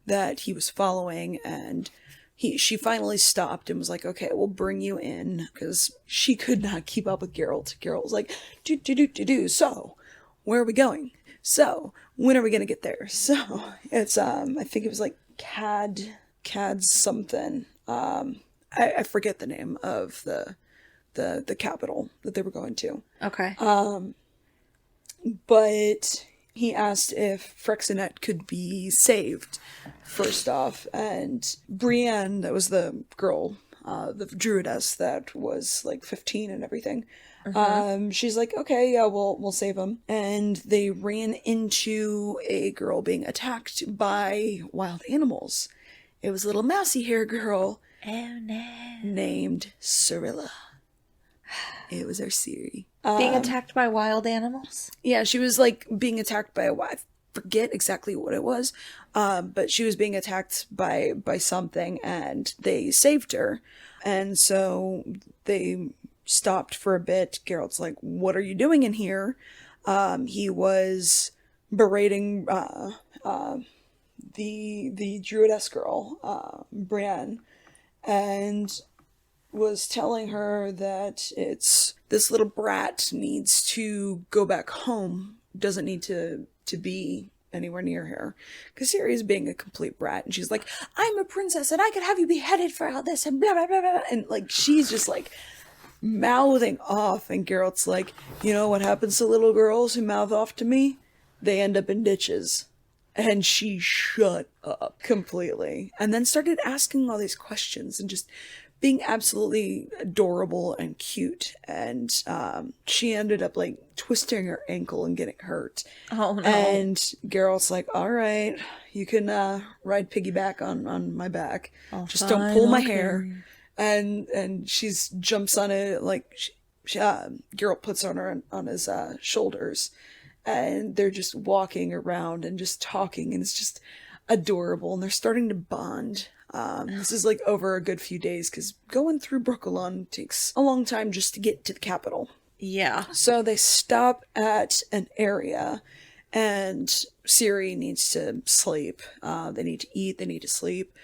that he was following, and she finally stopped and was like, okay, we'll bring you in, because she could not keep up with Geralt. Geralt was like, do. So, where are we going? So, when are we gonna get there? So, it's, I think it was like CAD something. I forget the name of the capital that they were going to. Okay. But He asked if Freixenet could be saved, first off, and Brienne, that was the girl, the druidess that was like 15 and everything, she's like, okay, yeah, we'll save him. And they ran into a girl being attacked by wild animals. It was a little mousy hair girl. Oh no. Named Cirilla. It was our Ciri. Being attacked by wild animals? Yeah, she was like being attacked by I forget exactly what it was, but she was being attacked by something, and they saved her. And so they stopped for a bit. Geralt's like, what are you doing in here? He was berating the druidess girl, Brienne, and was telling her that this little brat needs to go back home, doesn't need to be anywhere near her, because Ciri is being a complete brat, and she's like, I'm a princess and I could have you beheaded for all this, and blah blah blah blah, and like she's just like mouthing off, and Geralt's like, you know what happens to little girls who mouth off to me? They end up in ditches. And she shut up completely, and then started asking all these questions and just being absolutely adorable and cute. And she ended up like twisting her ankle and getting hurt. Oh no. And Geralt's like, all right, you can ride piggyback on my back. Oh, just don't pull my hair. And she's jumps on it, like Geralt puts her on his shoulders. And they're just walking around and just talking, and it's just adorable, and they're starting to bond. This is like over a good few days, because going through Brooklyn takes a long time just to get to the capital. Yeah. So they stop at an area, and Ciri needs to sleep. They need to eat, they need to sleep.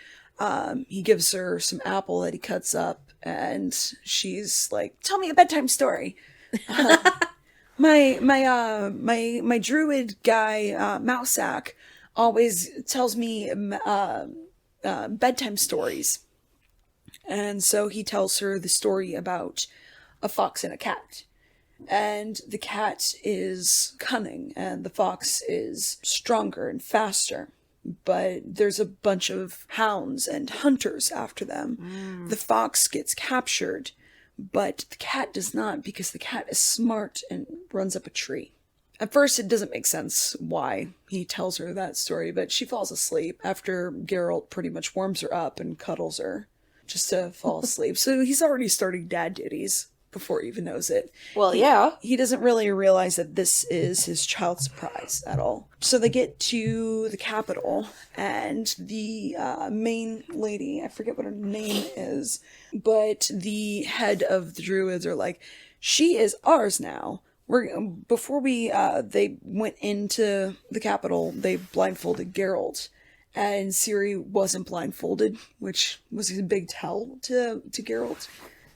He gives her some apple that he cuts up, and she's like, tell me a bedtime story. My druid guy, Mousak, always tells me bedtime stories. And so he tells her the story about a fox and a cat. And the cat is cunning, and the fox is stronger and faster. But there's a bunch of hounds and hunters after them. The fox gets captured, but the cat does not, because the cat is smart and runs up a tree. At first, it doesn't make sense why he tells her that story, but she falls asleep after Geralt pretty much warms her up and cuddles her just to fall asleep. So he's already starting dad duties before he even knows it. Well, yeah. He doesn't really realize that this is his child's surprise at all. So they get to the capital, and the main lady, I forget what her name is, but the head of the druids are like, she is ours now. Before they went into the capital, they blindfolded Geralt, and Ciri wasn't blindfolded, which was a big tell to Geralt,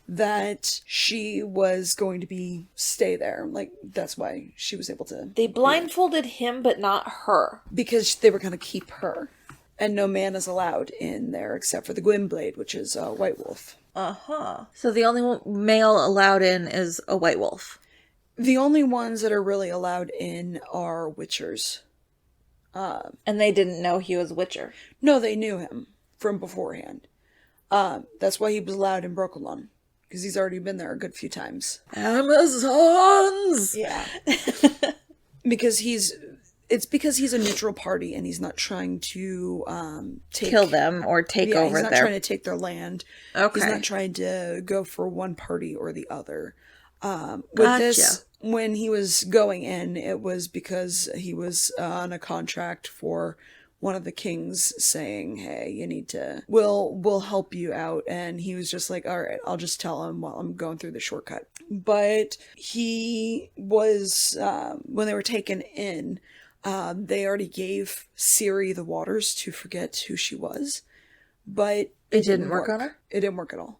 that she was going to stay there. Like, that's why she was able to... They blindfolded him, but not her. Because they were going to keep her. And no man is allowed in there except for the Gwynblade, which is a white wolf. Uh-huh. So the only male allowed in is a white wolf. The only ones that are really allowed in are witchers. And they didn't know he was Witcher. No, they knew him from beforehand. That's why he was allowed in Brooklyn. Because he's already been there a good few times. Amazons! Yeah. because he's a neutral party, and he's not trying to kill them or take over he's not their... trying to take their land. Okay. He's not trying to go for one party or the other. With Gotcha. this, when he was going in, it was because he was on a contract for one of the kings saying, hey, you need to, we'll help you out. And he was just like, all right, I'll just tell him while I'm going through the shortcut. But he was, when they were taken in, they already gave Ciri the waters to forget who she was. But it didn't work on her? It didn't work at all.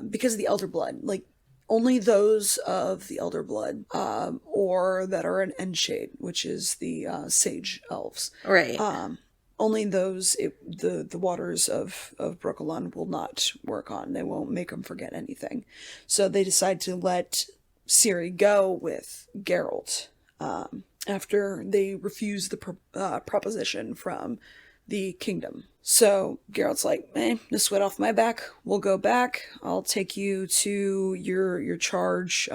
Because of the elder blood. Like, only those of the elder blood, or that are an Endshade, which is the sage elves. Right. Only those, the waters of Brooklyn will not work on. They won't make them forget anything. So they decide to let Ciri go with Geralt. after they refuse the proposition from the kingdom. So Geralt's like, no sweat off my back. We'll go back. I'll take you to your charge.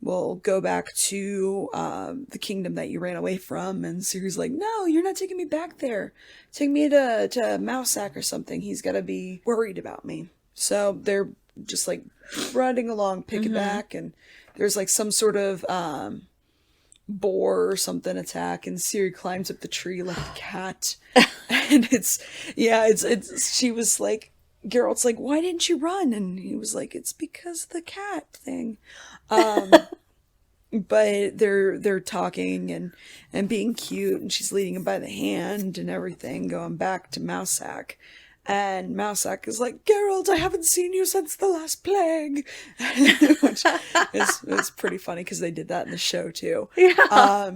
We'll go back to the kingdom that you ran away from. And Ciri's like, no, you're not taking me back there. Take me to Mousesack or something. He's got to be worried about me. So they're just like riding along pickaback, and there's like some sort of boar or something attack, and Ciri climbs up the tree like a cat. And it's she was like, Geralt's like, why didn't you run? And he was like, it's because the cat thing. But they're talking and being cute, and she's leading him by the hand and everything, going back to Mousesack. And Mousesack is like, Geralt, I haven't seen you since the last plague. Which is pretty funny because they did that in the show too. Yeah.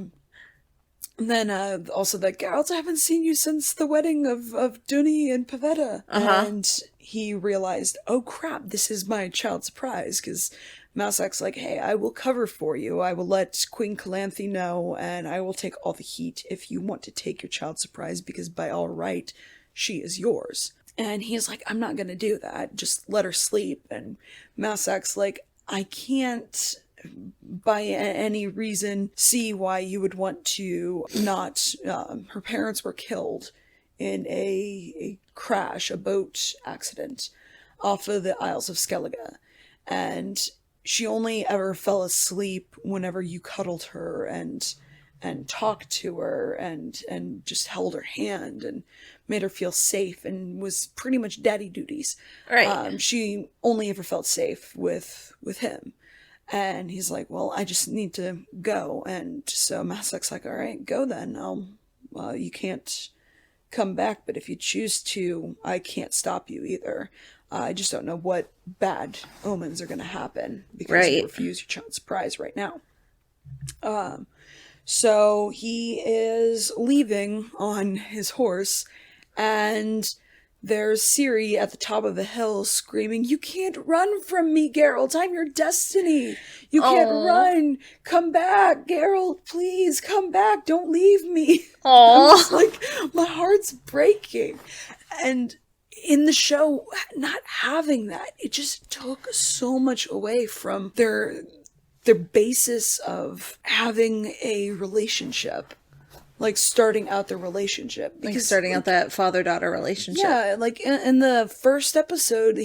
And then also that, Geralt, I haven't seen you since the wedding of Duny and Pavetta. And he realized, oh crap, this is my child surprise, because Mousesack's like, hey, I will cover for you. I will let Queen Calanthe know, and I will take all the heat if you want to take your child surprise, because by all right, she is yours. And he's like, I'm not going to do that. Just let her sleep. And Mousesack's like, I can't by any reason see why you would want to not. Her parents were killed in a crash, a boat accident off of the Isles of Skellige. And she only ever fell asleep whenever you cuddled her and talked to her and just held her hand and made her feel safe and was pretty much daddy duties. Right. She only ever felt safe with him. And he's like, well, I just need to go. And so Mousesack's like, all right, go then. You can't come back, but if you choose to, I can't stop you either. I just don't know what bad omens are going to happen because you refuse your child surprise right now. So he is leaving on his horse, and there's Ciri at the top of the hill screaming, you can't run from me, Geralt. I'm your destiny. You can't run. Come back, Geralt. Please come back. Don't leave me. I was like, my heart's breaking. And in the show, not having that, it just took so much away from their basis of having a relationship. Like starting out the relationship. Because, like starting out that father-daughter relationship. Yeah, like in the first episode,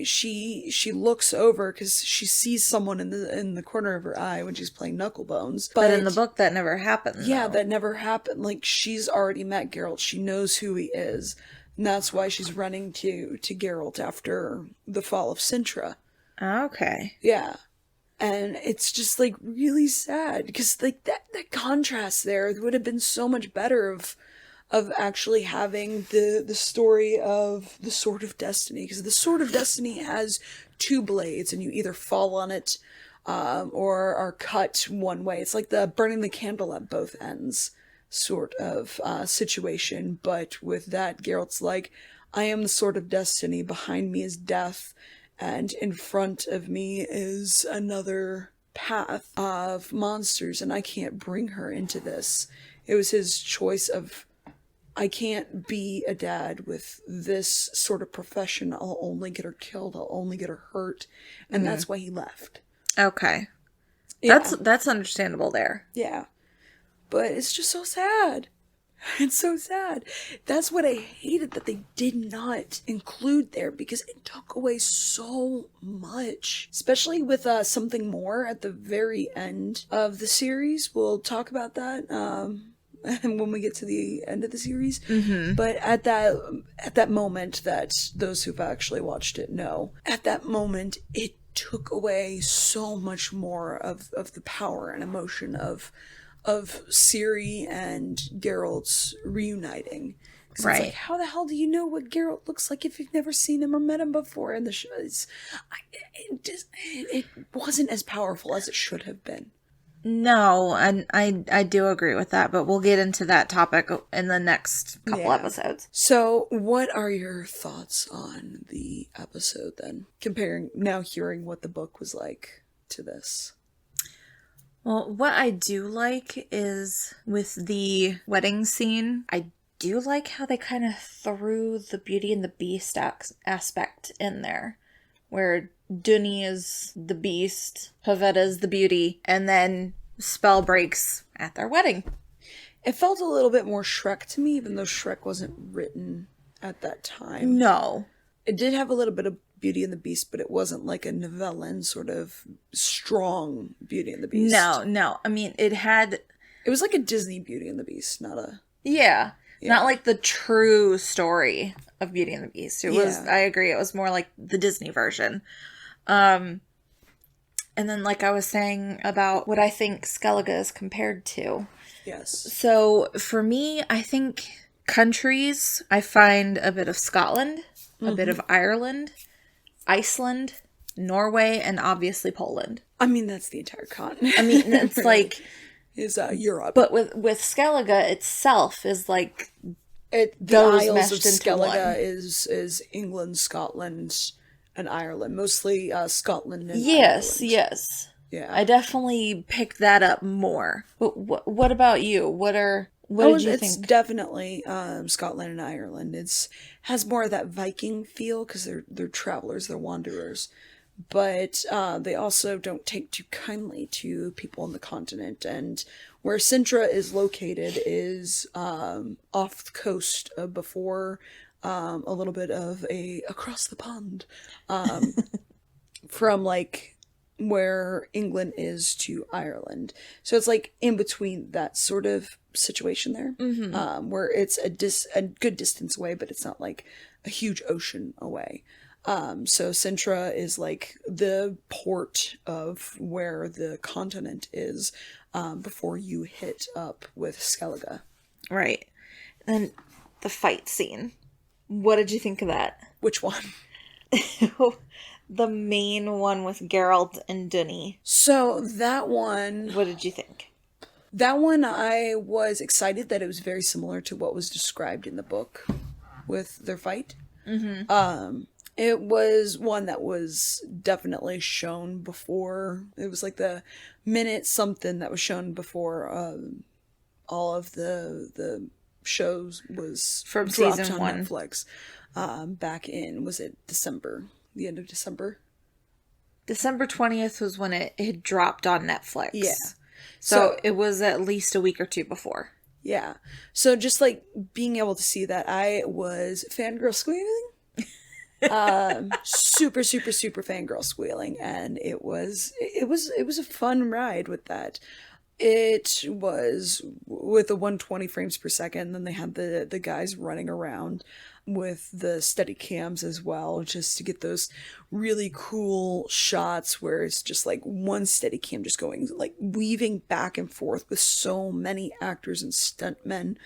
she looks over because she sees someone in the corner of her eye when she's playing Knucklebones. But in the book, that never happened. Yeah, that never happened. Like, she's already met Geralt. She knows who he is. And that's why she's running to Geralt after the fall of Sintra. Okay. Yeah. And it's just, like, really sad, because, like, that contrast there would have been so much better of actually having the story of the Sword of Destiny, because the Sword of Destiny has two blades, and you either fall on it, or are cut one way. It's like the burning the candle at both ends sort of situation, but with that, Geralt's like, I am the Sword of Destiny, behind me is death, and in front of me is another path of monsters, and I can't bring her into this. It was his choice of, I can't be a dad with this sort of profession. I'll only get her killed. I'll only get her hurt. And that's why he left. Okay. Yeah. That's understandable there. Yeah. But it's just so sad. It's so sad. That's what I hated that they did not include there, because it took away so much. Especially with something more at the very end of the series. We'll talk about that when we get to the end of the series. Mm-hmm. But at that moment that those who've actually watched it know, at that moment it took away so much more of the power and emotion of Ciri and Geralt's reuniting. Right. It's like, how the hell do you know what Geralt looks like if you've never seen him or met him before in the show? It wasn't as powerful as it should have been. No, and I do agree with that, but we'll get into that topic in the next couple episodes. So, what are your thoughts on the episode then? Hearing what the book was like to this. Well, what I do like is with the wedding scene, I do like how they kind of threw the Beauty and the Beast aspect in there, where Duny is the beast, Pavetta is the beauty, and then spell breaks at their wedding. It felt a little bit more Shrek to me, even though Shrek wasn't written at that time. No. It did have a little bit of Beauty and the Beast, but it wasn't like a Novellan sort of strong Beauty and the Beast. No. I mean, it was like a Disney Beauty and the Beast, not a... Yeah. Not like the true story of Beauty and the Beast. It was, I agree, it was more like the Disney version. And then, like I was saying about what I think Skellige is compared to. Yes. So, for me, I think countries, I find a bit of Scotland, a bit of Ireland, Iceland, Norway, and obviously Poland. I mean, that's the entire continent. I mean, it's like... is Europe. But with Skellige itself is like... The those Isles meshed of into Skellige one. is England, Scotland, and Ireland. Mostly Scotland and Ireland. Yes. Yeah. I definitely picked that up more. But what about you? What did you think? It's definitely Scotland and Ireland. Has more of that Viking feel because they're travelers, they're wanderers. But they also don't take too kindly to people on the continent. And where Sintra is located is off the coast before a little bit of across the pond from like where England is to Ireland. So it's like in between that sort of situation there, where it's a good distance away, but it's not like a huge ocean away. So Sintra is like the port of where the continent is before you hit up with Skellige. Right. And the fight scene. What did you think of that? Which one? The main one with Geralt and Duny. So that one... What did you think? That one, I was excited that it was very similar to what was described in the book with their fight. Mm-hmm. It was one that was definitely shown before. It was like the minute something that was shown before all of the shows was from dropped season on 1. Netflix back in, was it December? The end of December? December 20th was when it had dropped on Netflix. Yeah. So it was at least a week or two before. Yeah. So just like being able to see that, I was fangirl squealing. Super fangirl squealing, and it was a fun ride with that. It was with the 120 frames per second, then they had the guys running around with the steady cams as well, just to get those really cool shots where it's just like one steady cam just going, like weaving back and forth with so many actors and stuntmen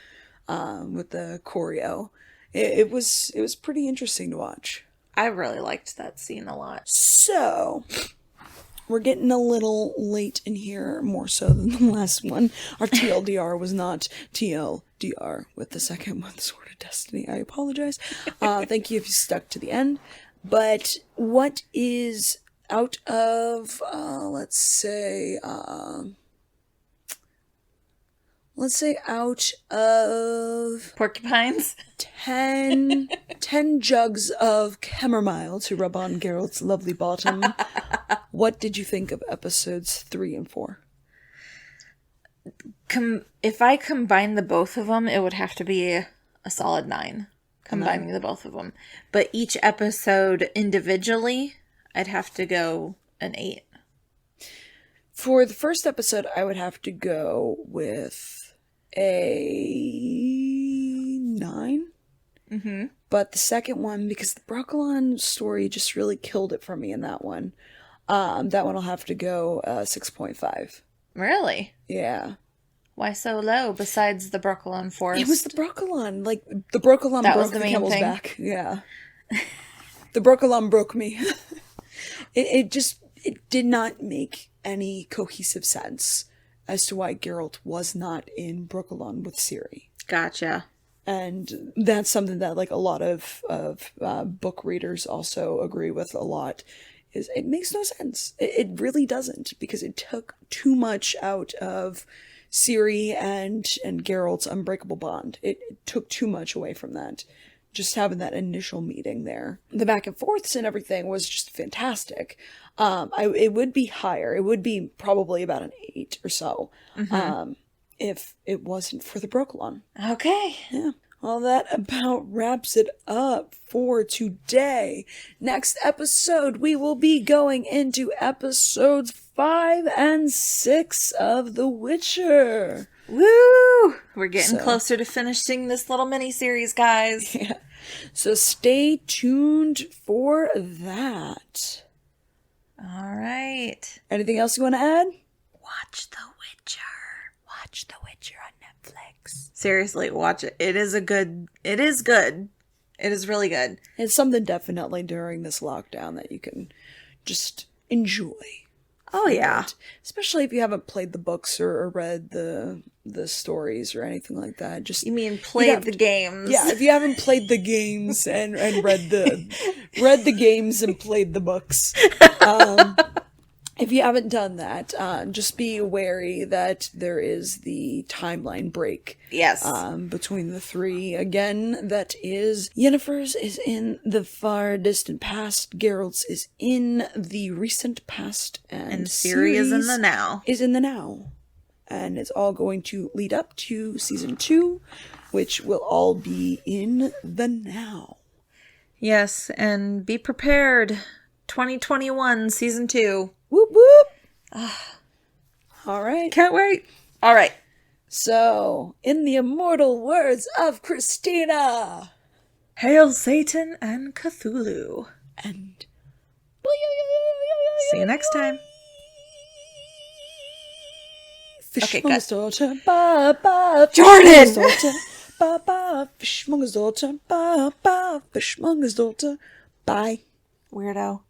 with the choreo. It was pretty interesting to watch. I really liked that scene a lot. So, we're getting a little late in here, more so than the last one. Our TLDR was not TLDR with the second one, Sword of Destiny. I apologize. Thank you if you stuck to the end. But what is out of, let's say out of Porcupines? 10 jugs of chamomile to rub on Geralt's lovely bottom. What did you think of episodes 3 and 4? If I combine the both of them, it would have to be a solid 9. Combining the both of them. But each episode individually, I'd have to go an 8. For the first episode, I would have to go with a 9. Mm-hmm. But the second one, because the Brooklyn story just really killed it for me in that one. That one I'll have to go 6.5. Really? Yeah. Why so low besides the Brooklyn Forest? It was the Brooklyn. Like, the Brooklyn broke the camel's back. Yeah. The Brooklyn broke me. It did not make any cohesive sense as to why Geralt was not in Brooklyn with Ciri. Gotcha. And that's something that like a lot of book readers also agree with a lot, it makes no sense. It really doesn't, because it took too much out of Ciri and Geralt's unbreakable bond. It took too much away from that. Just having that initial meeting there. The back and forths and everything was just fantastic. It would be higher. It would be probably about an 8 or so. If it wasn't for the Brooklyn. Okay. Yeah. Well, that about wraps it up for today. Next episode, we will be going into episodes 5 and 6 of The Witcher. Woo! We're getting closer to finishing this little mini-series, guys. Yeah. So stay tuned for that. All right. Anything else you want to add? Watch The Witcher. Watch The Witcher on Netflix. Seriously, watch it. It is good. It is really good. It's something definitely during this lockdown that you can just enjoy. Oh, yeah. Especially if you haven't played the books or read the stories or anything like that. Just You mean played the games? Yeah, if you haven't played the games and read the games and played the books. If you haven't done that, just be wary that there is the timeline break. Yes. Between the three. Again, that is Yennefer's is in the far distant past, Geralt's is in the recent past, and Ciri is in the now. Is in the now. And it's all going to lead up to season 2, which will all be in the now. Yes, and be prepared. 2021, season 2. Whoop whoop. All right. Can't wait. All right. So, in the immortal words of Christina. Hail Satan and Cthulhu. And see you next time. Fishmonger's daughter. Ba ba. Jordan! Fishmonger's daughter. Ba ba. Fishmonger's daughter. Ba ba. Fishmonger's daughter. Bye. Weirdo.